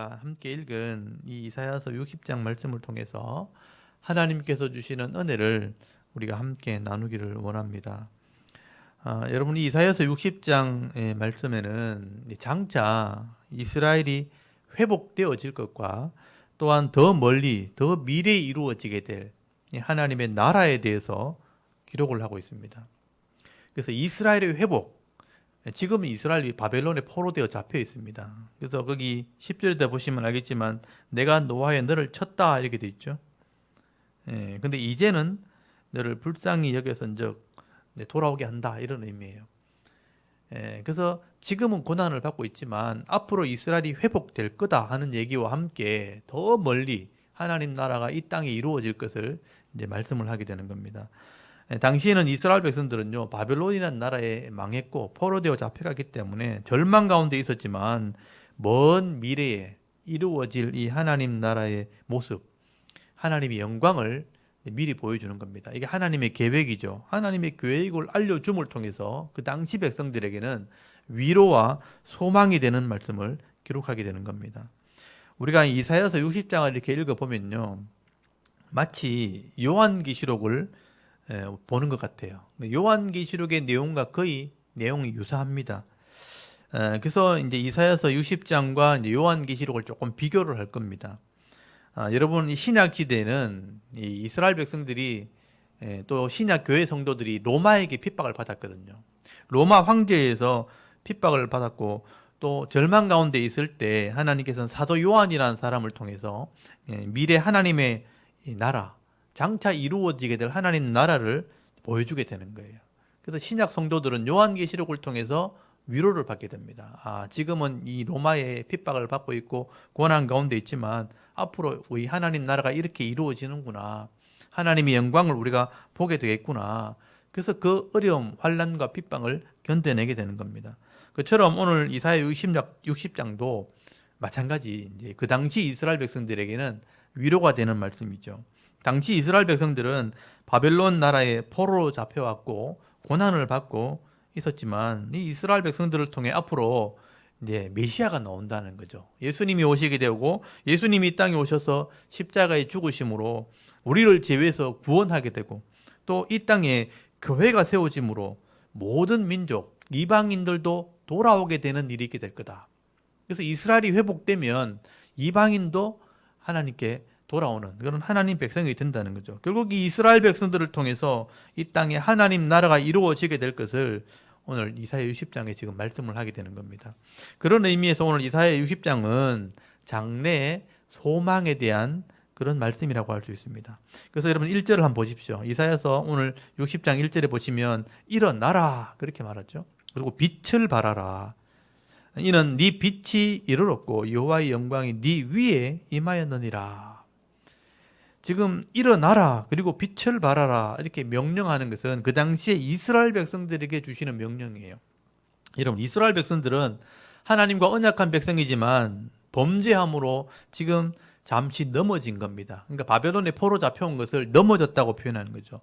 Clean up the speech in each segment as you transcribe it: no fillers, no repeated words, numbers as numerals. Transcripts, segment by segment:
우리가 함께 읽은 이 이사야서 60장 말씀을 통해서 하나님께서 주시는 은혜를 우리가 함께 나누기를 원합니다. 여러분, 이 이사야서 60장의 말씀에는 장차 이스라엘이 회복되어질 것과 또한 더 멀리, 더 미래에 이루어지게 될 하나님의 나라에 대해서 기록을 하고 있습니다. 그래서 이스라엘의 회복, 지금 이스라엘이 바벨론에 포로되어 잡혀 있습니다. 그래서 거기 10절에 보시면 알겠지만 내가 노아에 너를 쳤다 이렇게 돼 있죠. 근데 이제는 너를 불쌍히 여겨선즉 돌아오게 한다 이런 의미예요. 그래서 지금은 고난을 받고 있지만 앞으로 이스라엘이 회복될 거다 하는 얘기와 함께 더 멀리 하나님 나라가 이 땅에 이루어질 것을 이제 말씀을 하게 되는 겁니다. 당시에는 이스라엘 백성들은요, 바벨론이라는 나라에 망했고 포로되어 잡혀갔기 때문에 절망 가운데 있었지만 먼 미래에 이루어질 이 하나님 나라의 모습, 하나님의 영광을 미리 보여주는 겁니다. 이게 하나님의 계획이죠. 하나님의 계획을 알려줌을 통해서 그 당시 백성들에게는 위로와 소망이 되는 말씀을 기록하게 되는 겁니다. 우리가 이사야서 60장을 이렇게 읽어보면요, 마치 요한계시록을 보는 것 같아요. 요한계시록의 내용과 거의 내용이 유사합니다. 그래서 이제 이사야서 60장과 이제 요한계시록을 조금 비교를 할 겁니다. 여러분, 이 신약 시대에는 이 이스라엘 백성들이 또 신약 교회 성도들이 로마에게 핍박을 받았거든요. 로마 황제에서 핍박을 받았고 또 절망 가운데 있을 때 하나님께서는 사도 요한이라는 사람을 통해서 미래 하나님의 나라, 장차 이루어지게 될 하나님 나라를 보여주게 되는 거예요. 그래서 신약 성도들은 요한계시록을 통해서 위로를 받게 됩니다. 지금은 이 로마의 핍박을 받고 있고 고난 가운데 있지만 앞으로 우리 하나님 나라가 이렇게 이루어지는구나. 하나님의 영광을 우리가 보게 되겠구나. 그래서 그 어려움, 환난과 핍박을 견뎌내게 되는 겁니다. 그처럼 오늘 이사야 60장도 마찬가지 이제 그 당시 이스라엘 백성들에게는 위로가 되는 말씀이죠. 당시 이스라엘 백성들은 바벨론 나라에 포로로 잡혀왔고 고난을 받고 있었지만 이 이스라엘 백성들을 통해 앞으로 이제 메시아가 나온다는 거죠. 예수님이 오시게 되고 예수님이 이 땅에 오셔서 십자가에 죽으심으로 우리를 제외해서 구원하게 되고 또 이 땅에 교회가 세워짐으로 모든 민족, 이방인들도 돌아오게 되는 일이 있게 될 거다. 그래서 이스라엘이 회복되면 이방인도 하나님께 돌아오는 그런 하나님 백성이 된다는 거죠. 결국 이 이스라엘 백성들을 통해서 이 땅에 하나님 나라가 이루어지게 될 것을 오늘 이사야 60장에 지금 말씀을 하게 되는 겁니다. 그런 의미에서 오늘 이사야 60장은 장래의 소망에 대한 그런 말씀이라고 할 수 있습니다. 그래서 여러분 1절을 한번 보십시오. 이사야서 오늘 60장 1절에 보시면 일어나라 그렇게 말하죠. 그리고 빛을 발하라. 이는 네 빛이 이르렀고 여호와의 영광이 네 위에 임하였느니라. 지금 일어나라 그리고 빛을 발하라 이렇게 명령하는 것은 그 당시에 이스라엘 백성들에게 주시는 명령이에요. 여러분, 이스라엘 백성들은 하나님과 언약한 백성이지만 범죄함으로 지금 잠시 넘어진 겁니다. 그러니까 바벨론에 포로 잡혀온 것을 넘어졌다고 표현하는 거죠.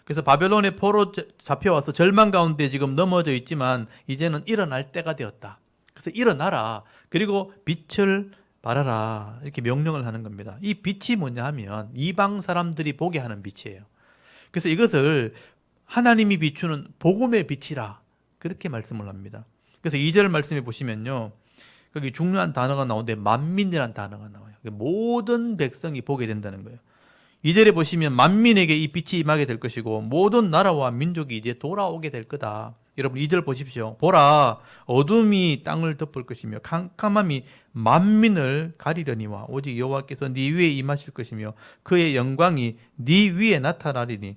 그래서 바벨론에 포로 잡혀와서 절망 가운데 지금 넘어져 있지만 이제는 일어날 때가 되었다. 그래서 일어나라 그리고 빛을 발하라 이렇게 명령을 하는 겁니다. 이 빛이 뭐냐 하면 이방 사람들이 보게 하는 빛이에요. 그래서 이것을 하나님이 비추는 복음의 빛이라 그렇게 말씀을 합니다. 그래서 2절 말씀에 보시면요, 거기 중요한 단어가 나오는데 만민이라는 단어가 나와요. 모든 백성이 보게 된다는 거예요. 2절에 보시면 만민에게 이 빛이 임하게 될 것이고 모든 나라와 민족이 이제 돌아오게 될 거다. 여러분 2절 보십시오. 보라, 어둠이 땅을 덮을 것이며 캄캄함이 만민을 가리려니와 오직 여호와께서 네 위에 임하실 것이며 그의 영광이 네 위에 나타나리니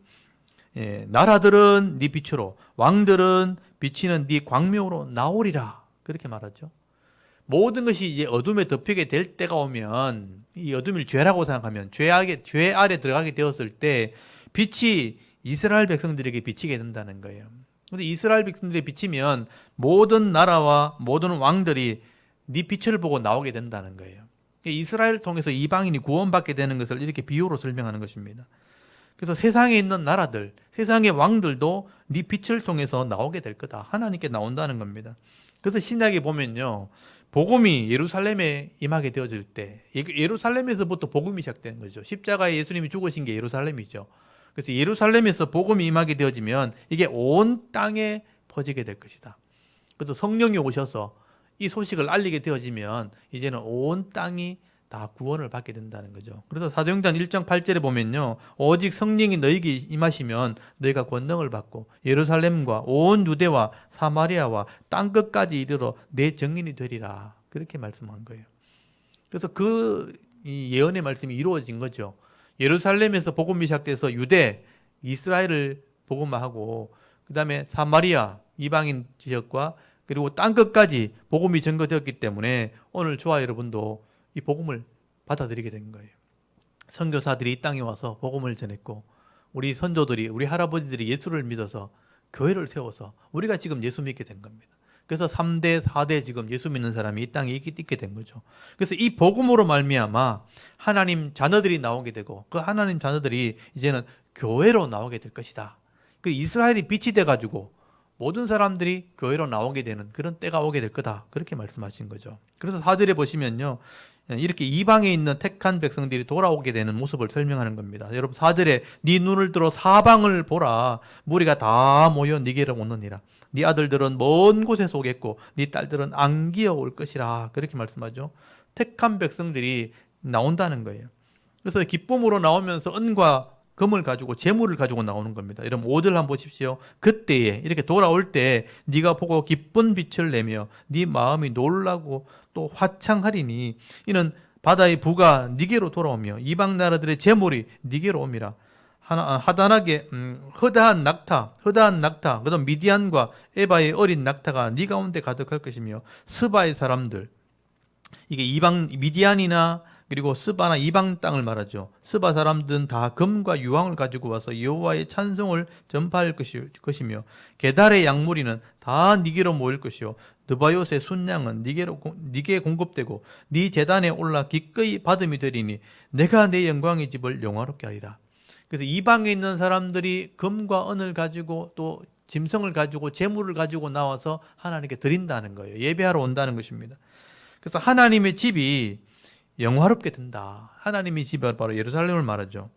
나라들은 네 빛으로 왕들은 비치는 네 광명으로 나오리라 그렇게 말하죠. 모든 것이 이제 어둠에 덮이게 될 때가 오면 이 어둠을 죄라고 생각하면 죄 아래 들어가게 되었을 때 빛이 이스라엘 백성들에게 비치게 된다는 거예요. 근데 이스라엘 백성들이 비치면 모든 나라와 모든 왕들이 네 빛을 보고 나오게 된다는 거예요. 이스라엘을 통해서 이방인이 구원받게 되는 것을 이렇게 비유로 설명하는 것입니다. 그래서 세상에 있는 나라들, 세상의 왕들도 네 빛을 통해서 나오게 될 거다. 하나님께 나온다는 겁니다. 그래서 신약에 보면요, 복음이 예루살렘에 임하게 되어질 때 예루살렘에서부터 복음이 시작되는 거죠. 십자가에 예수님이 죽으신 게 예루살렘이죠. 그래서 예루살렘에서 복음이 임하게 되어지면 이게 온 땅에 퍼지게 될 것이다. 그래서 성령이 오셔서 이 소식을 알리게 되어지면 이제는 온 땅이 다 구원을 받게 된다는 거죠. 그래서 사도행전 1장 8절에 보면요. 오직 성령이 너희에게 임하시면 너희가 권능을 받고 예루살렘과 온 유대와 사마리아와 땅끝까지 이르러 내 증인이 되리라. 그렇게 말씀한 거예요. 그래서 이 예언의 말씀이 이루어진 거죠. 예루살렘에서 복음이 시작돼서 유대, 이스라엘을 복음화하고 그다음에 사마리아, 이방인 지역과 그리고 땅끝까지 복음이 전거되었기 때문에 오늘 저와 여러분도 이 복음을 받아들이게 된 거예요. 선교사들이 이 땅에 와서 복음을 전했고 우리 선조들이 우리 할아버지들이 예수를 믿어서 교회를 세워서 우리가 지금 예수 믿게 된 겁니다. 그래서 3대, 4대 지금 예수 믿는 사람이 이 땅에 있게 된 거죠. 그래서 이 복음으로 말미암아 하나님 자녀들이 나오게 되고 그 하나님 자녀들이 이제는 교회로 나오게 될 것이다. 그 이스라엘이 빛이 돼가지고 모든 사람들이 교회로 나오게 되는 그런 때가 오게 될 거다. 그렇게 말씀하신 거죠. 그래서 4절에 보시면요. 이렇게 이방에 있는 택한 백성들이 돌아오게 되는 모습을 설명하는 겁니다. 여러분 4절에 네 눈을 들어 사방을 보라. 무리가 다 모여 네게로 오느니라. 네 아들들은 먼 곳에서 오겠고 네 딸들은 안기어 올 것이라. 그렇게 말씀하죠. 택한 백성들이 나온다는 거예요. 그래서 기쁨으로 나오면서 은과 금을 가지고 재물을 가지고 나오는 겁니다. 여러분 5절 한번 보십시오. 그때에 이렇게 돌아올 때 네가 보고 기쁜 빛을 내며 네 마음이 놀라고 또 화창하리니 이는 바다의 부가 네게로 돌아오며 이방 나라들의 재물이 네게로 옴이라. 허다한 낙타, 그다음 미디안과 에바의 어린 낙타가 네 가운데 가득할 것이며 스바의 사람들, 이게 미디안이나 그리고 스바나 이방 땅을 말하죠. 스바 사람들은 다 금과 유황을 가지고 와서 여호와의 찬송을 전파할 것이며 게달의 양무리는 다 네게로 모일 것이요 느바요스의 순양은 네게 공급되고 네 제단에 올라 기꺼이 받음이 되리니 내가 내 영광의 집을 영화롭게 하리라. 그래서 이방에 있는 사람들이 금과 은을 가지고 또 짐승을 가지고 재물을 가지고 나와서 하나님께 드린다는 거예요. 예배하러 온다는 것입니다. 그래서 하나님의 집이 영화롭게 된다. 하나님의 집이 바로 예루살렘을 말하죠.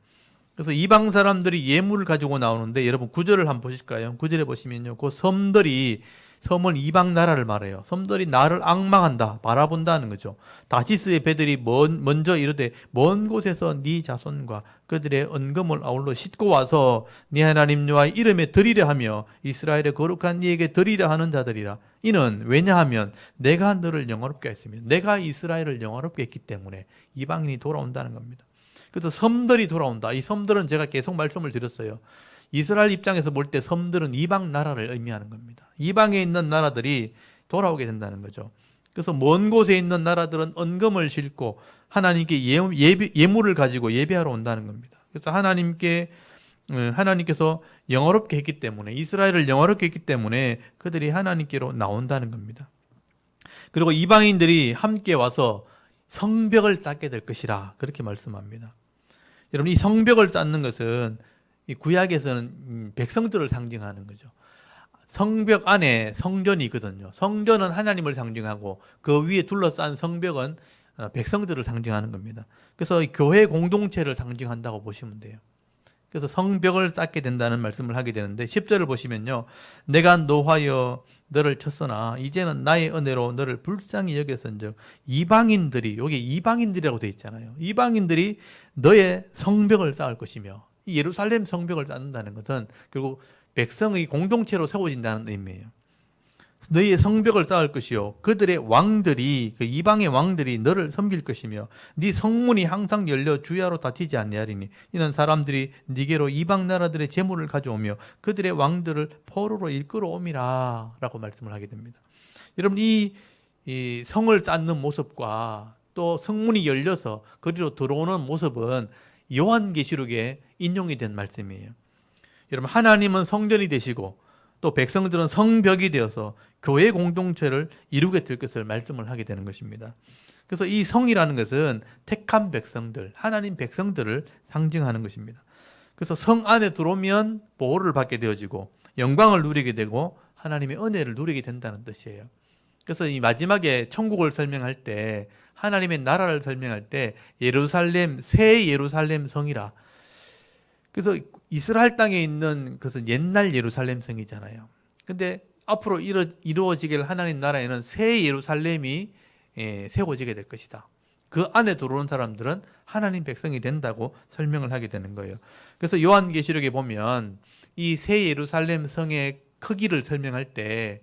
그래서 이방 사람들이 예물을 가지고 나오는데 여러분 9절을 한번 보실까요? 9절에 보시면요. 그 섬은 이방 나라를 말해요. 섬들이 나를 앙망한다. 바라본다는 거죠. 다시스의 배들이 먼저 이르되 먼 곳에서 네 자손과 그들의 은금을 아울러 싣고 와서 네 하나님 여호와의 이름에 드리려 하며 이스라엘의 거룩한 네에게 드리려 하는 자들이라. 이는 왜냐하면 내가 너를 영화롭게 했으며 내가 이스라엘을 영화롭게 했기 때문에 이방인이 돌아온다는 겁니다. 그래서 섬들이 돌아온다. 이 섬들은 제가 계속 말씀을 드렸어요. 이스라엘 입장에서 볼 때 섬들은 이방 나라를 의미하는 겁니다. 이방에 있는 나라들이 돌아오게 된다는 거죠. 그래서 먼 곳에 있는 나라들은 은금을 싣고 하나님께 예물을 가지고 예배하러 온다는 겁니다. 그래서 하나님께서 영화롭게 했기 때문에 이스라엘을 영화롭게 했기 때문에 그들이 하나님께로 나온다는 겁니다. 그리고 이방인들이 함께 와서 성벽을 쌓게 될 것이라 그렇게 말씀합니다. 여러분 이 성벽을 쌓는 것은 이 구약에서는 백성들을 상징하는 거죠. 성벽 안에 성전이 있거든요. 성전은 하나님을 상징하고 그 위에 둘러싼 성벽은 백성들을 상징하는 겁니다. 그래서 교회 공동체를 상징한다고 보시면 돼요. 그래서 성벽을 쌓게 된다는 말씀을 하게 되는데 10절을 보시면요. 내가 노하여 너를 쳤으나 이제는 나의 은혜로 너를 불쌍히 여겼은즉 이방인들이 여기 이방인들이라고 되어 있잖아요. 이방인들이 너의 성벽을 쌓을 것이며 이 예루살렘 성벽을 쌓는다는 것은 결국 백성의 공동체로 세워진다는 의미예요. 너희의 성벽을 쌓을 것이요 그들의 왕들이 그 이방의 왕들이 너를 섬길 것이며 네 성문이 항상 열려 주야로 닫히지 아니하리니 이는 사람들이 네게로 이방 나라들의 재물을 가져오며 그들의 왕들을 포로로 이끌어 옴이라 라고 말씀을 하게 됩니다. 여러분 이 성을 쌓는 모습과 또 성문이 열려서 그리로 들어오는 모습은 요한계시록에 인용이 된 말씀이에요. 여러분 하나님은 성전이 되시고 또 백성들은 성벽이 되어서 교회 공동체를 이루게 될 것을 말씀을 하게 되는 것입니다. 그래서 이 성이라는 것은 택한 백성들, 하나님 백성들을 상징하는 것입니다. 그래서 성 안에 들어오면 보호를 받게 되어지고 영광을 누리게 되고 하나님의 은혜를 누리게 된다는 뜻이에요. 그래서 이 마지막에 천국을 설명할 때, 하나님의 나라를 설명할 때 예루살렘, 새 예루살렘 성이라. 그래서 이스라엘 땅에 있는 그것은 옛날 예루살렘 성이잖아요. 근데 앞으로 이루어지길 하나님 나라에는 새 예루살렘이 세워지게 될 것이다. 그 안에 들어오는 사람들은 하나님 백성이 된다고 설명을 하게 되는 거예요. 그래서 요한계시록에 보면 이 새 예루살렘 성의 크기를 설명할 때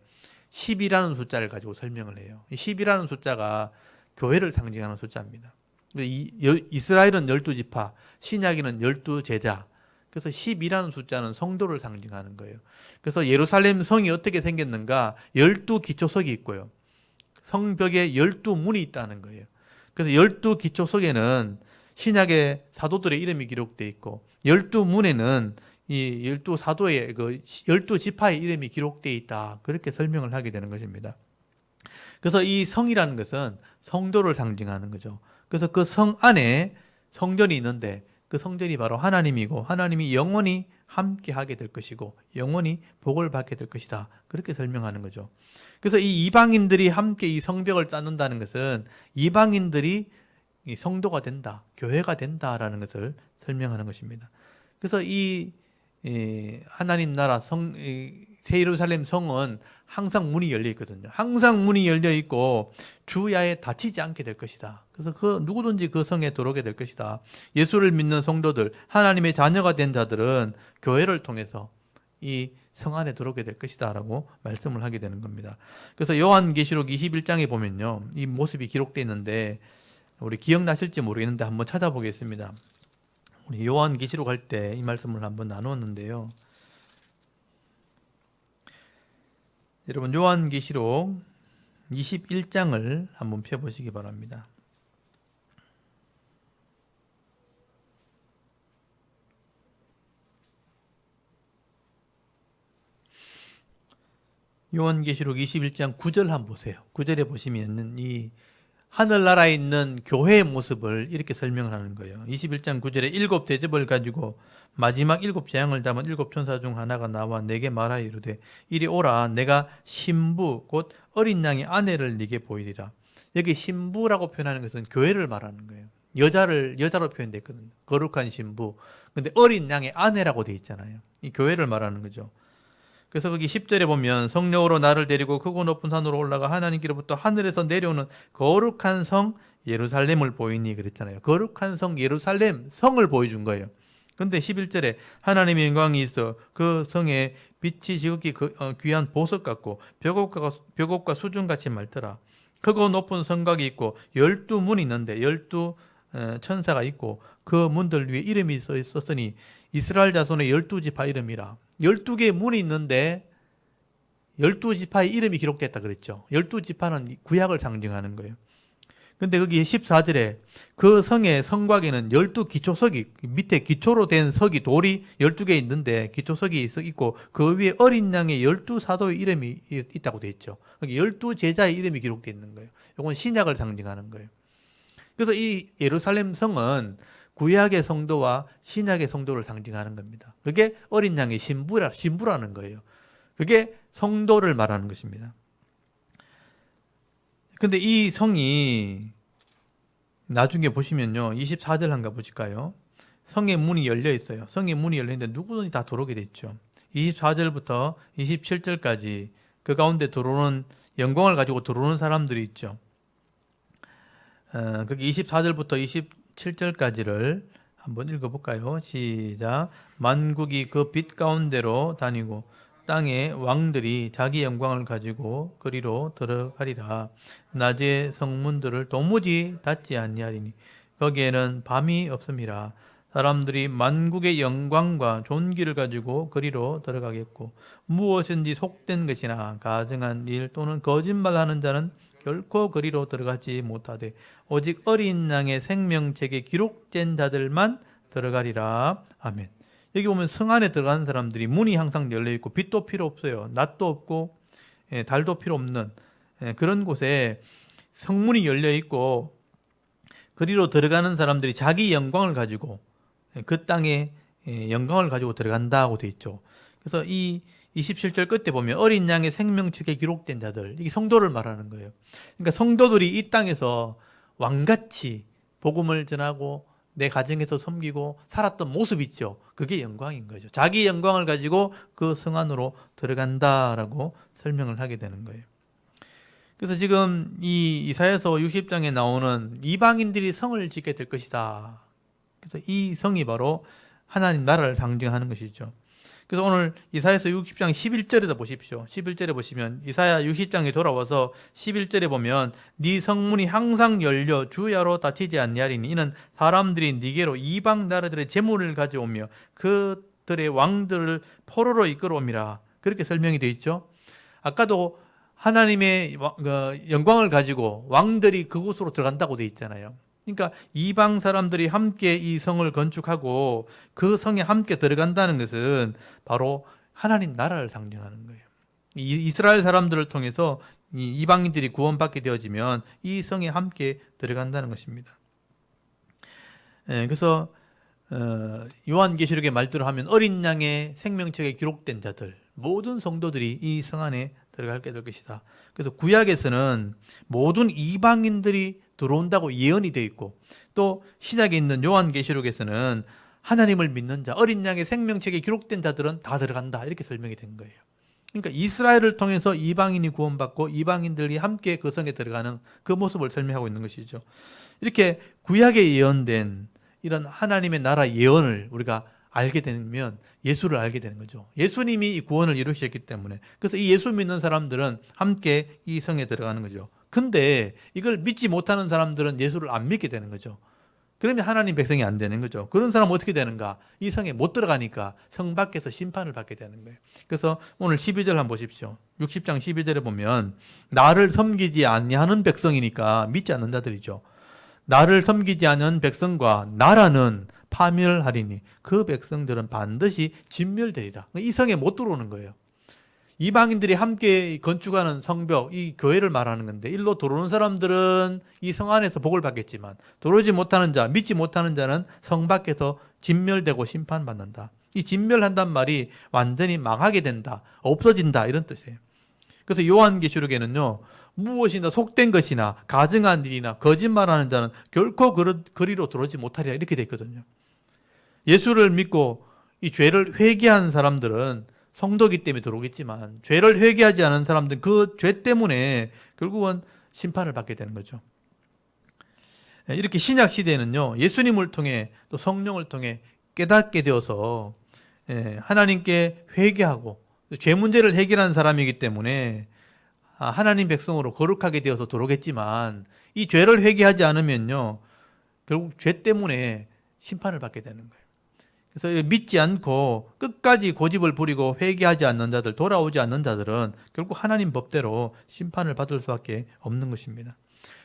10이라는 숫자를 가지고 설명을 해요. 이 10이라는 숫자가 교회를 상징하는 숫자입니다. 이스라엘은 12지파, 신약에는 12제자. 그래서 10이라는 숫자는 성도를 상징하는 거예요. 그래서 예루살렘 성이 어떻게 생겼는가? 12기초석이 있고요. 성벽에 12문이 있다는 거예요. 그래서 12기초석에는 신약의 사도들의 이름이 기록되어 있고 12문에는 이 12사도의 그 12지파의 이름이 기록되어 있다. 그렇게 설명을 하게 되는 것입니다. 그래서 이 성이라는 것은 성도를 상징하는 거죠. 그래서 그 성 안에 성전이 있는데 그 성전이 바로 하나님이고 하나님이 영원히 함께 하게 될 것이고 영원히 복을 받게 될 것이다. 그렇게 설명하는 거죠. 그래서 이 이방인들이 함께 이 성벽을 쌓는다는 것은 이방인들이 이 성도가 된다, 교회가 된다라는 것을 설명하는 것입니다. 그래서 이 하나님 나라 새 예루살렘 성은 항상 문이 열려 있거든요. 항상 문이 열려 있고 주야에 닫히지 않게 될 것이다. 그래서 누구든지 그 성에 들어오게 될 것이다. 예수를 믿는 성도들, 하나님의 자녀가 된 자들은 교회를 통해서 이 성 안에 들어오게 될 것이다 라고 말씀을 하게 되는 겁니다. 그래서 요한계시록 21장에 보면요, 이 모습이 기록되어 있는데 우리 기억나실지 모르겠는데 한번 찾아보겠습니다. 우리 요한계시록 할 때 이 말씀을 한번 나누었는데요. 여러분 요한계시록 21장을 한번 펴보시기 바랍니다. 요한계시록 21장 9절 한번 보세요. 9절에 보시면 이 하늘나라에 있는 교회의 모습을 이렇게 설명을 하는 거예요. 21장 9절에 7 대접을 가지고 마지막 7 재앙을 담은 7 천사 중 하나가 나와 내게 말하여 이르되 이리 오라 내가 신부 곧 어린 양의 아내를 네게 보이리라. 여기 신부라고 표현하는 것은 교회를 말하는 거예요. 여자로 표현됐거든요. 거룩한 신부. 근데 어린 양의 아내라고 돼 있잖아요. 이 교회를 말하는 거죠. 그래서 거기 10절에 보면 성령으로 나를 데리고 크고 높은 산으로 올라가 하나님께로부터 하늘에서 내려오는 거룩한 성 예루살렘을 보이니 그랬잖아요. 거룩한 성 예루살렘 성을 보여준 거예요. 근데 11절에 하나님의 영광이 있어 그 성에 빛이 지극히 귀한 보석 같고 벽옥과 수준같이 맑더라. 크고 높은 성곽이 있고 12문이 있는데 12 천사가 있고 그 문들 위에 이름이 써 있었으니 이스라엘 자손의 12지파 이름이라. 12개의 문이 있는데 12지파의 이름이 기록됐다 그랬죠. 12지파는 구약을 상징하는 거예요. 근데 거기 14절에 그 성의 성곽에는 12기초석이 밑에 기초로 된 석이 돌이 12개 있는데 기초석이 있고 그 위에 어린 양의 12사도의 이름이 있다고 되어 있죠. 여기 12제자의 이름이 기록되어 있는 거예요. 이건 신약을 상징하는 거예요. 그래서 이 예루살렘 성은 구약의 성도와 신약의 성도를 상징하는 겁니다. 그게 어린 양의 신부라는 거예요. 그게 성도를 말하는 것입니다. 근데 이 성이 나중에 보시면요. 24절 한가 보실까요? 성의 문이 열려 있어요. 성의 문이 열려 있는데 누구든지 다 들어오게 돼 있죠. 24절부터 27절까지 그 가운데 들어오는 영광을 가지고 들어오는 사람들이 있죠. 거기 24절부터 27절까지를 한번 읽어볼까요? 시작. 만국이 그 빛 가운데로 다니고 땅의 왕들이 자기 영광을 가지고 그리로 들어가리라. 낮의 성문들을 도무지 닫지 아니하리니 거기에는 밤이 없음이라. 사람들이 만국의 영광과 존귀를 가지고 그리로 들어가겠고 무엇인지 속된 것이나 가증한 일 또는 거짓말하는 자는 결코 그리로 들어가지 못하되 오직 어린 양의 생명책에 기록된 자들만 들어가리라. 아멘. 여기 보면 성 안에 들어가는 사람들이 문이 항상 열려 있고 빛도 필요 없어요. 낮도 없고 달도 필요 없는 그런 곳에 성문이 열려 있고 그리로 들어가는 사람들이 자기 영광을 가지고 그 땅에 영광을 가지고 들어간다고 돼 있죠. 그래서 이 27절 끝에 보면 어린 양의 생명책에 기록된 자들, 이게 성도를 말하는 거예요. 그러니까 성도들이 이 땅에서 왕같이 복음을 전하고 내 가정에서 섬기고 살았던 모습 있죠. 그게 영광인 거죠. 자기 영광을 가지고 그 성 안으로 들어간다라고 설명을 하게 되는 거예요. 그래서 지금 이 이사야서 60장에 나오는 이방인들이 성을 짓게 될 것이다. 그래서 이 성이 바로 하나님 나라를 상징하는 것이죠. 그래서 오늘 이사야서 60장 11절에도 보십시오. 11절에 보시면 이사야 60장에 돌아와서 11절에 보면 네 성문이 항상 열려 주야로 닫히지 아니하리니 이는 사람들이 네게로 이방 나라들의 재물을 가져오며 그들의 왕들을 포로로 이끌어옵니다. 그렇게 설명이 되어 있죠. 아까도 하나님의 영광을 가지고 왕들이 그곳으로 들어간다고 되어 있잖아요. 그러니까 이방 사람들이 함께 이 성을 건축하고 그 성에 함께 들어간다는 것은 바로 하나님 나라를 상징하는 거예요. 이스라엘 사람들을 통해서 이방인들이 구원받게 되어지면 이 성에 함께 들어간다는 것입니다. 그래서 요한계시록의 말대로 하면 어린 양의 생명책에 기록된 자들, 모든 성도들이 이 성 안에 들어가게 될 것이다. 그래서 구약에서는 모든 이방인들이 들어온다고 예언이 되어 있고, 또 시작에 있는 요한계시록에서는 하나님을 믿는 자, 어린 양의 생명책에 기록된 자들은 다 들어간다, 이렇게 설명이 된 거예요. 그러니까 이스라엘을 통해서 이방인이 구원받고 이방인들이 함께 그 성에 들어가는 그 모습을 설명하고 있는 것이죠. 이렇게 구약에 예언된 이런 하나님의 나라 예언을 우리가 알게 되면 예수를 알게 되는 거죠. 예수님이 이 구원을 이루셨기 때문에. 그래서 이 예수 믿는 사람들은 함께 이 성에 들어가는 거죠. 근데 이걸 믿지 못하는 사람들은 예수를 안 믿게 되는 거죠. 그러면 하나님 백성이 안 되는 거죠. 그런 사람은 어떻게 되는가? 이 성에 못 들어가니까 성 밖에서 심판을 받게 되는 거예요. 그래서 오늘 12절 한번 보십시오. 60장 12절에 보면 나를 섬기지 아니하는 백성이니까 믿지 않는 자들이죠. 나를 섬기지 않은 백성과 나라는 파멸하리니 그 백성들은 반드시 진멸되리라. 이 성에 못 들어오는 거예요. 이방인들이 함께 건축하는 성벽, 이 교회를 말하는 건데 일로 들어오는 사람들은 이 성 안에서 복을 받겠지만 들어오지 못하는 자, 믿지 못하는 자는 성 밖에서 진멸되고 심판받는다. 이 진멸한단 말이 완전히 망하게 된다, 없어진다, 이런 뜻이에요. 그래서 요한계시록에는요, 무엇이나 속된 것이나 가증한 일이나 거짓말하는 자는 결코 그리로 들어오지 못하리라, 이렇게 돼 있거든요. 예수를 믿고 이 죄를 회개한 사람들은 성도기 때문에 들어오겠지만 죄를 회개하지 않은 사람들은 그 죄 때문에 결국은 심판을 받게 되는 거죠. 이렇게 신약 시대에는요, 예수님을 통해 또 성령을 통해 깨닫게 되어서 하나님께 회개하고 죄 문제를 해결한 사람이기 때문에 하나님 백성으로 거룩하게 되어서 들어오겠지만 이 죄를 회개하지 않으면요, 결국 죄 때문에 심판을 받게 되는 거예요. 그래서 믿지 않고 끝까지 고집을 부리고 회개하지 않는 자들, 돌아오지 않는 자들은 결국 하나님 법대로 심판을 받을 수밖에 없는 것입니다.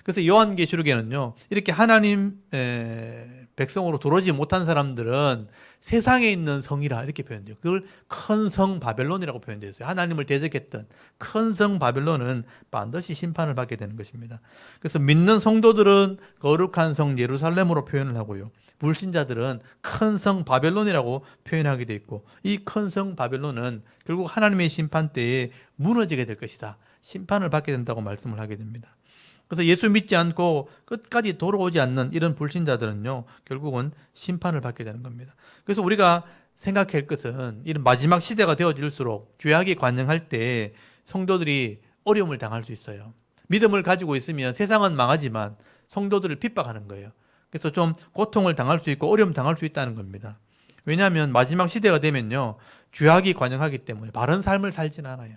그래서 요한계시록에는요, 이렇게 하나님 백성으로 들어오지 못한 사람들은 세상에 있는 성이라 이렇게 표현돼요. 그걸 큰 성 바벨론이라고 표현되어 있어요. 하나님을 대적했던 큰 성 바벨론은 반드시 심판을 받게 되는 것입니다. 그래서 믿는 성도들은 거룩한 성 예루살렘으로 표현을 하고요, 불신자들은 큰 성 바벨론이라고 표현하게 되어 있고, 이 큰 성 바벨론은 결국 하나님의 심판 때에 무너지게 될 것이다, 심판을 받게 된다고 말씀을 하게 됩니다. 그래서 예수 믿지 않고 끝까지 돌아오지 않는 이런 불신자들은요, 결국은 심판을 받게 되는 겁니다. 그래서 우리가 생각할 것은 이런 마지막 시대가 되어질수록 죄악이 관영할 때 성도들이 어려움을 당할 수 있어요. 믿음을 가지고 있으면 세상은 망하지만 성도들을 핍박하는 거예요. 그래서 좀 고통을 당할 수 있고 어려움 당할 수 있다는 겁니다. 왜냐하면 마지막 시대가 되면요, 죄악이 관영하기 때문에 바른 삶을 살진 않아요.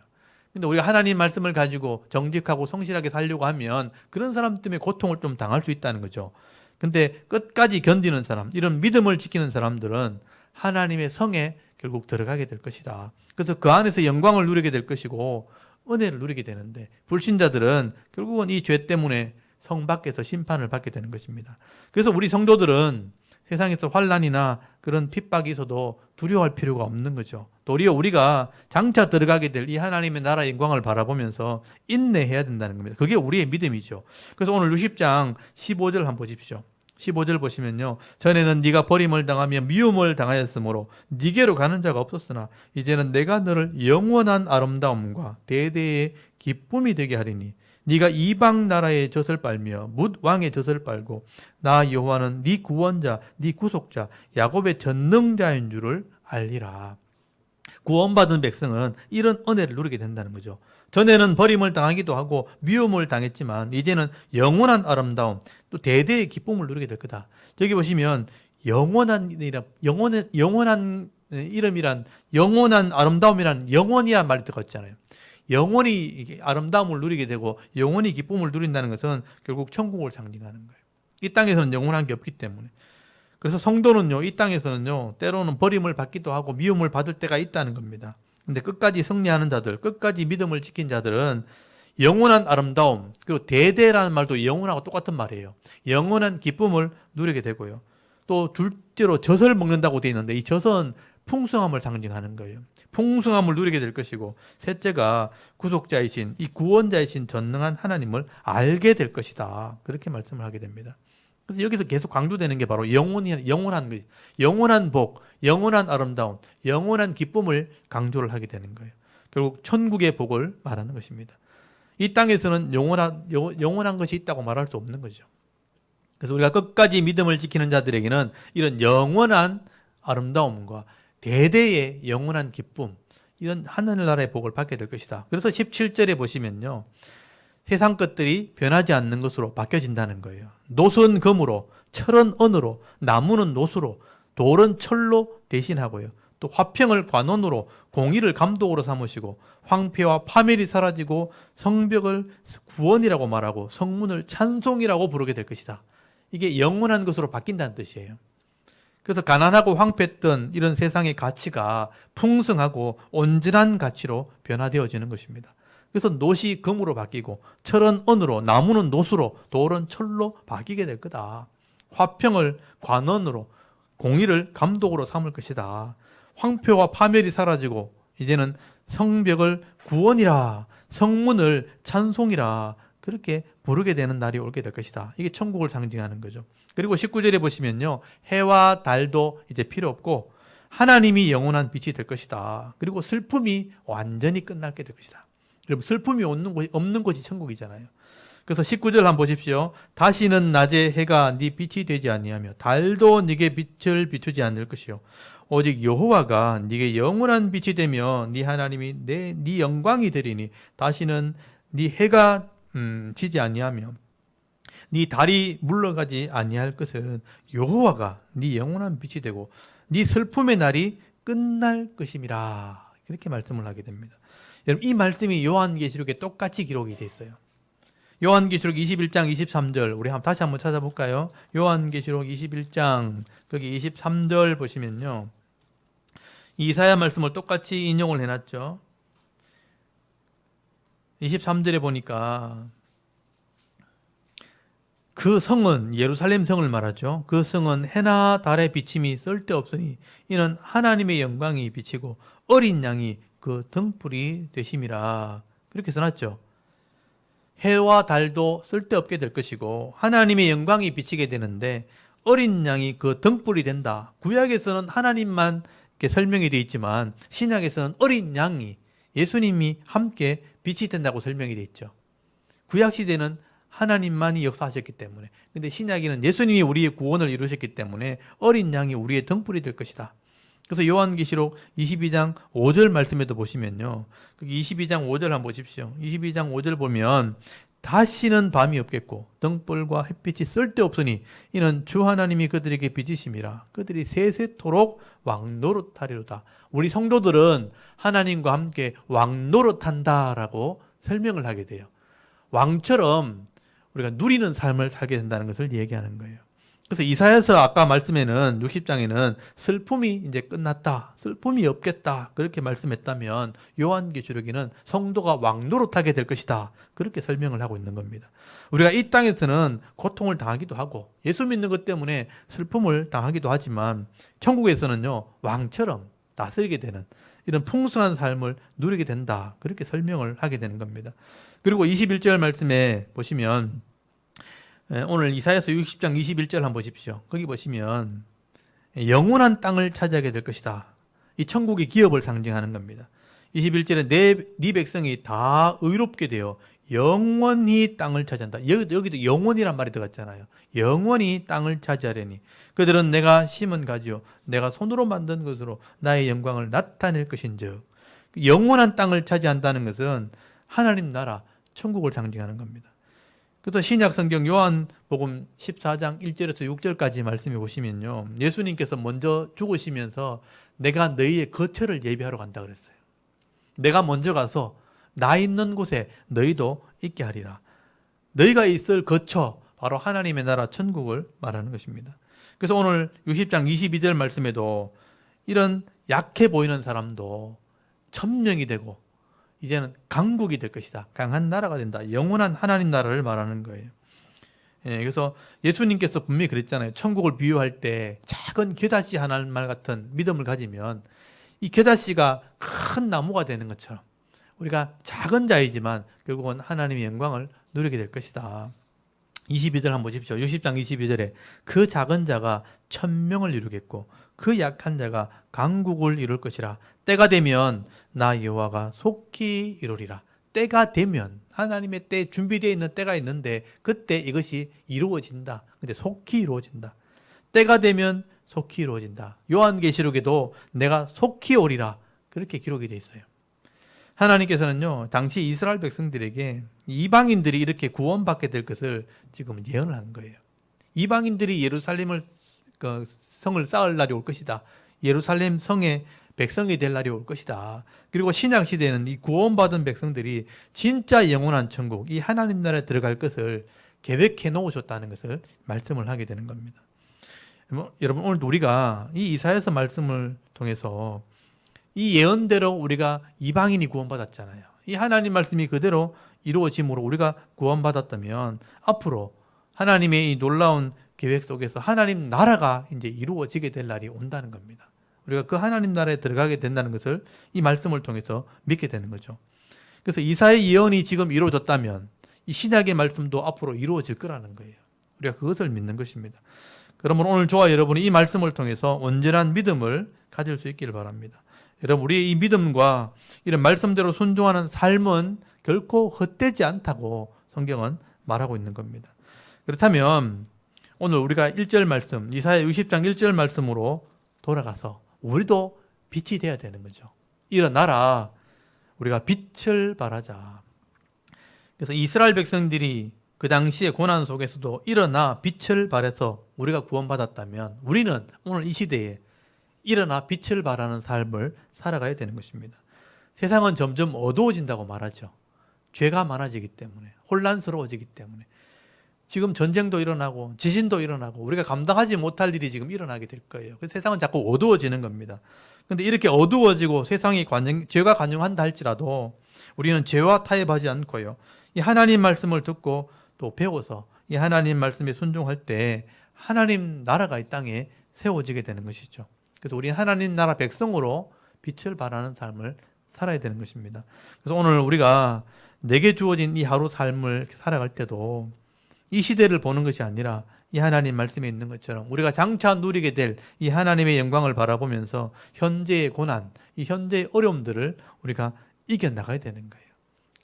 근데 우리가 하나님 말씀을 가지고 정직하고 성실하게 살려고 하면 그런 사람 때문에 고통을 좀 당할 수 있다는 거죠. 근데 끝까지 견디는 사람, 이런 믿음을 지키는 사람들은 하나님의 성에 결국 들어가게 될 것이다. 그래서 그 안에서 영광을 누리게 될 것이고 은혜를 누리게 되는데, 불신자들은 결국은 이 죄 때문에 성 밖에서 심판을 받게 되는 것입니다. 그래서 우리 성도들은 세상에서 환난이나 그런 핍박이 있어도 두려워할 필요가 없는 거죠. 도리어 우리가 장차 들어가게 될 이 하나님의 나라의 영광을 바라보면서 인내해야 된다는 겁니다. 그게 우리의 믿음이죠. 그래서 오늘 60장 15절 한번 보십시오. 15절 보시면요. 전에는 네가 버림을 당하며 미움을 당하였으므로 네게로 가는 자가 없었으나 이제는 내가 너를 영원한 아름다움과 대대의 기쁨이 되게 하리니 네가 이방 나라의 젖을 빨며 뭇 왕의 젖을 빨고 나 여호와는 네 구원자 네 구속자 야곱의 전능자인 줄을 알리라. 구원받은 백성은 이런 은혜를 누리게 된다는 거죠. 전에는 버림을 당하기도 하고 미움을 당했지만 이제는 영원한 아름다움 또 대대의 기쁨을 누리게 될 거다. 여기 보시면 영원한 이름이란 영원한 아름다움이란 영원이란 말이 들어갔잖아요. 영원히 아름다움을 누리게 되고 영원히 기쁨을 누린다는 것은 결국 천국을 상징하는 거예요. 이 땅에서는 영원한 게 없기 때문에. 그래서 성도는요, 이 땅에서는요, 때로는 버림을 받기도 하고 미움을 받을 때가 있다는 겁니다. 근데 끝까지 승리하는 자들, 끝까지 믿음을 지킨 자들은 영원한 아름다움, 그리고 대대라는 말도 영원하고 똑같은 말이에요. 영원한 기쁨을 누리게 되고요. 또 둘째로 젖을 먹는다고 되어 있는데 이 젖은 풍성함을 상징하는 거예요. 풍성함을 누리게 될 것이고, 셋째가 구속자이신 이 구원자이신 전능한 하나님을 알게 될 것이다. 그렇게 말씀을 하게 됩니다. 그래서 여기서 계속 강조되는 게 바로 영원한 것, 영원한 복, 영원한 아름다움, 영원한 기쁨을 강조를 하게 되는 거예요. 결국 천국의 복을 말하는 것입니다. 이 땅에서는 영원한 것이 있다고 말할 수 없는 거죠. 그래서 우리가 끝까지 믿음을 지키는 자들에게는 이런 영원한 아름다움과 대대의 영원한 기쁨, 이런 하늘나라의 복을 받게 될 것이다. 그래서 17절에 보시면요. 세상 것들이 변하지 않는 것으로 바뀌어진다는 거예요. 노선 금으로, 철은 은으로, 나무는 노수로, 돌은 철로 대신하고요. 또 화평을 관원으로, 공의를 감독으로 삼으시고 황폐와 파멸이 사라지고 성벽을 구원이라고 말하고 성문을 찬송이라고 부르게 될 것이다. 이게 영원한 것으로 바뀐다는 뜻이에요. 그래서 가난하고 황폐했던 이런 세상의 가치가 풍성하고 온전한 가치로 변화되어지는 것입니다. 그래서 노시 금으로 바뀌고 철은 은으로, 나무는 노수로, 돌은 철로 바뀌게 될 거다. 화평을 관원으로, 공의를 감독으로 삼을 것이다. 황폐와 파멸이 사라지고 이제는 성벽을 구원이라, 성문을 찬송이라 그렇게 부르게 되는 날이 오게 될 것이다. 이게 천국을 상징하는 거죠. 그리고 19절에 보시면요. 해와 달도 이제 필요 없고 하나님이 영원한 빛이 될 것이다. 그리고 슬픔이 완전히 끝나게 될 것이다. 여러분, 슬픔이 없는 곳이 천국이잖아요. 그래서 19절 한번 보십시오. 다시는 낮에 해가 네 빛이 되지 아니하며 달도 네게 빛을 비추지 않을 것이요 오직 여호와가 네게 영원한 빛이 되며 네 하나님이 네 영광이 되리니 다시는 네 해가 지지 아니하며 네 달이 물러가지 아니할 것은 여호와가 네 영원한 빛이 되고 네 슬픔의 날이 끝날 것임이라. 이렇게 말씀을 하게 됩니다. 여러분, 이 말씀이 요한계시록에 똑같이 기록이 되어 있어요. 요한계시록 21장 23절 우리 다시 한번 찾아볼까요? 요한계시록 21장 거기 23절 보시면요. 이사야 말씀을 똑같이 인용을 해놨죠. 23절에 보니까 그 성은 예루살렘 성을 말하죠. 그 성은 해나 달의 비침이 쓸데없으니 이는 하나님의 영광이 비치고 어린 양이 그 등불이 되심이라. 그렇게 써놨죠. 해와 달도 쓸데없게 될 것이고 하나님의 영광이 비치게 되는데 어린 양이 그 등불이 된다. 구약에서는 하나님만 이렇게 설명이 되어 있지만 신약에서는 어린 양이 예수님이 함께 빛이 된다고 설명이 되어 있죠. 구약 시대는 하나님만이 역사하셨기 때문에, 근데 신약에는 예수님이 우리의 구원을 이루셨기 때문에 어린 양이 우리의 등불이 될 것이다. 그래서 요한계시록 22장 5절 말씀에도 보시면요. 22장 5절 한번 보십시오. 22장 5절 보면 다시는 밤이 없겠고 등불과 햇빛이 쓸데없으니 이는 주 하나님이 그들에게 빚으심이라. 그들이 세세토록 왕노릇하리로다. 우리 성도들은 하나님과 함께 왕노릇한다라고 설명을 하게 돼요. 왕처럼 우리가 누리는 삶을 살게 된다는 것을 얘기하는 거예요. 그래서 이사야서 아까 말씀에는 60장에는 슬픔이 이제 끝났다, 슬픔이 없겠다 그렇게 말씀했다면 요한계시록에는 성도가 왕노릇하게 될 것이다 그렇게 설명을 하고 있는 겁니다. 우리가 이 땅에서는 고통을 당하기도 하고 예수 믿는 것 때문에 슬픔을 당하기도 하지만 천국에서는요 왕처럼 다스리게 되는 이런 풍성한 삶을 누리게 된다 그렇게 설명을 하게 되는 겁니다. 그리고 21절 말씀에 보시면 오늘 이사야서 60장 21절 한번 보십시오. 거기 보시면 영원한 땅을 차지하게 될 것이다. 이 천국의 기업을 상징하는 겁니다. 21절에 네 백성이 다 의롭게 되어 영원히 땅을 차지한다. 여기도 영원이란 말이 들어갔잖아요. 영원히 땅을 차지하려니 그들은 내가 심은 가지요 내가 손으로 만든 것으로 나의 영광을 나타낼 것인즉, 영원한 땅을 차지한다는 것은 하나님 나라 천국을 상징하는 겁니다. 그래서 신약 성경 요한복음 14장 1절에서 6절까지 말씀해 보시면요, 예수님께서 먼저 죽으시면서 내가 너희의 거처를 예비하러 간다 그랬어요. 내가 먼저 가서 나 있는 곳에 너희도 있게 하리라. 너희가 있을 거처, 바로 하나님의 나라 천국을 말하는 것입니다. 그래서 오늘 60장 22절 말씀에도 이런 약해 보이는 사람도 천명이 되고 이제는 강국이 될 것이다. 강한 나라가 된다. 영원한 하나님 나라를 말하는 거예요. 그래서 예수님께서 분명히 그랬잖아요. 천국을 비유할 때 작은 겨자씨 하나말 같은 믿음을 가지면 이 겨자씨가 큰 나무가 되는 것처럼 우리가 작은 자이지만 결국은 하나님의 영광을 누리게 될 것이다. 22절 한번 보십시오. 60장 22절에 그 작은 자가 천명을 이루겠고 그 약한 자가 강국을 이룰 것이라. 때가 되면 나 여호와가 속히 이루리라. 때가 되면, 하나님의 때 준비되어 있는 때가 있는데 그때 이것이 이루어진다. 근데 속히 이루어진다. 때가 되면 속히 이루어진다. 요한계시록에도 내가 속히 오리라 그렇게 기록이 되어 있어요. 하나님께서는요, 당시 이스라엘 백성들에게 이방인들이 이렇게 구원받게 될 것을 지금 예언을 한 거예요. 이방인들이 예루살렘을 성을 쌓을 날이 올 것이다. 예루살렘 성의 백성이 될 날이 올 것이다. 그리고 신약 시대에는 이 구원받은 백성들이 진짜 영원한 천국, 이 하나님 나라에 들어갈 것을 계획해 놓으셨다는 것을 말씀을 하게 되는 겁니다. 여러분, 오늘 우리가 이 이사야서 말씀을 통해서 이 예언대로 우리가 이방인이 구원받았잖아요. 이 하나님 말씀이 그대로 이루어짐으로 우리가 구원받았다면 앞으로 하나님의 이 놀라운 계획 속에서 하나님 나라가 이제 이루어지게 될 날이 온다는 겁니다. 우리가 그 하나님 나라에 들어가게 된다는 것을 이 말씀을 통해서 믿게 되는 거죠. 그래서 이사야의 예언이 지금 이루어졌다면 이 신약의 말씀도 앞으로 이루어질 거라는 거예요. 우리가 그것을 믿는 것입니다. 그러면 오늘 저와 여러분이 이 말씀을 통해서 온전한 믿음을 가질 수 있기를 바랍니다. 여러분, 우리의 이 믿음과 이런 말씀대로 순종하는 삶은 결코 헛되지 않다고 성경은 말하고 있는 겁니다. 그렇다면 오늘 우리가 1절 말씀, 이사야 60장 1절 말씀으로 돌아가서 우리도 빛이 되어야 되는 거죠. 일어나라. 우리가 빛을 발하자. 그래서 이스라엘 백성들이 그 당시의 고난 속에서도 일어나 빛을 발해서 우리가 구원받았다면 우리는 오늘 이 시대에 일어나 빛을 발하는 삶을 살아가야 되는 것입니다. 세상은 점점 어두워진다고 말하죠. 죄가 많아지기 때문에, 혼란스러워지기 때문에. 지금 전쟁도 일어나고 지진도 일어나고 우리가 감당하지 못할 일이 지금 일어나게 될 거예요. 그래서 세상은 자꾸 어두워지는 겁니다. 그런데 이렇게 어두워지고 세상이 죄가 관영한다 할지라도 우리는 죄와 타협하지 않고요, 이 하나님 말씀을 듣고 또 배워서 이 하나님 말씀에 순종할 때 하나님 나라가 이 땅에 세워지게 되는 것이죠. 그래서 우리 하나님 나라 백성으로 빛을 발하는 삶을 살아야 되는 것입니다. 그래서 오늘 우리가 내게 주어진 이 하루 삶을 살아갈 때도 이 시대를 보는 것이 아니라 이 하나님 말씀에 있는 것처럼 우리가 장차 누리게 될 이 하나님의 영광을 바라보면서 현재의 고난, 이 현재의 어려움들을 우리가 이겨나가야 되는 거예요.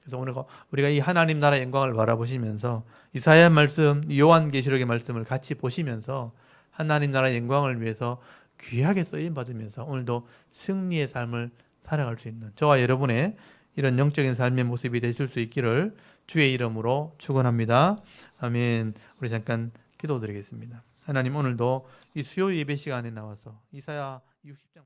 그래서 오늘 우리가 이 하나님 나라 영광을 바라보시면서 이사야 말씀, 요한계시록의 말씀을 같이 보시면서 하나님 나라 영광을 위해서 귀하게 쓰임 받으면서 오늘도 승리의 삶을 살아갈 수 있는 저와 여러분의 이런 영적인 삶의 모습이 되실 수 있기를 주의 이름으로 축원합니다. 아멘. 우리 잠깐 기도드리겠습니다. 하나님, 오늘도 이 수요 예배 시간에 나와서 이사야 60장